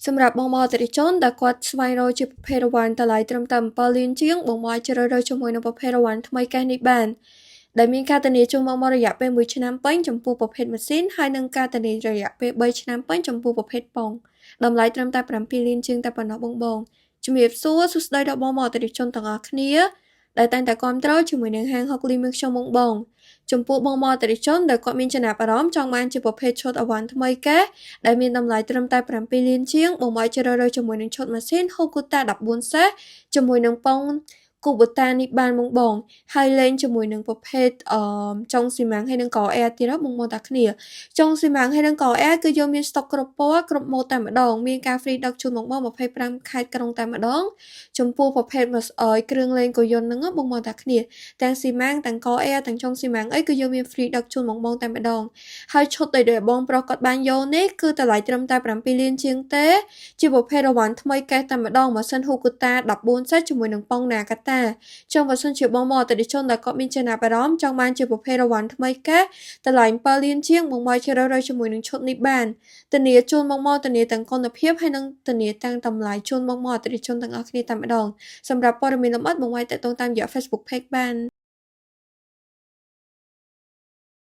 សម្រាប់បងប្អូនអតិថិជនដែលគាត់ស្វែងរកជាប្រភេទរង្វាន់តម្លៃត្រឹមតែ7លានជាងបងប្អូនជ្រើសរើសជាមួយនឹងប្រភេទរង្វាន់ថ្មីកេះនេះបានដែលមានការធានាជូនបងប្អូនរយៈពេល1ឆ្នាំពេញចំពោះប្រភេទម៉ាស៊ីនហើយនឹងការធានារយៈពេល3ឆ្នាំពេញចំពោះប្រភេទប៉ុងតម្លៃត្រឹមតែ7លានជាងតែប៉ុណ្ណោះបងជំរាបសួស្ដីដល់បងប្អូនអតិថិជនទាំងអស់គ្នាដែលតែងតែគាំទ្រជាមួយនឹងហាងហុកលីមួយខ្ញុំបងចំពោះបងប្អូនអតិថិជនដែលគាត់មានចំណាប់អារម្មណ៍ចង់បានជាប្រភេទឈុតអវ៉ាន់ថ្មីកេះដែលមានតម្លៃត្រឹមតែ7លានជាងបងប្អូនជ្រើសរើសជាមួយនឹងឈុតម៉ាស៊ីន Hokuta 14សេសជាមួយនឹងប៉ុងគូបូតានេះបានបងហើយលេងជាមួយនឹងប្រភេទចុងស៊ីម៉ាំងហើយនឹងកអែទៀតបងប្អូនតាគ្នាចុងស៊ីម៉ាំងហើយនឹងកអែគឺយើងមានស្តុកគ្រប់ពណ៌គ្រប់ម៉ូដតែម្ដងមានការ free ដឹកជូនបងប្អូន25ខេត្តក្រុងតែម្ដងចំពោះប្រភេទគ្រឿងលេងកុយន្តហ្នឹងបងប្អូនតាគ្នាទាំងស៊ីម៉ាំងទាំងកអែទាំងចុងស៊ីម៉ាំងអីគឺយើងមាន free ដឹកជូនបងប្អូនតែម្ដងហើយឈុតដែលបងប្រុសគាត់បានយកនេះគឺតម្លៃត្រឹមតែ7លានជាងទេជាប្រភេទរង្វាន់ថ្មីកេះតែម្ដងម៉ាស៊ីន Hokuta 14សេតជាមួយនឹងប៉ុង Nagata ចង់បើសិនជាបងប្អូនអតិថិជនដែលគាត់មានចំណាប់អារម្មណ៍ចង់បានជាប្រភេទរង្វាន់ថ្មីកេះតម្លៃ7លានជាងបងមកជ្រើសរើសជាមួយនឹងឈុតនេះបានធានាជូនបងប្អូនធានាទាំងគុណភាពហើយនិងធានាទាំងតម្លៃជូនបងប្អូនអតិថិជនទាំងអស់គ្នាតែម្ដងសម្រាប់ព័ត៌មានលម្អិតបងអាចតាក់ទងតាមរយៈ Facebook Page បាន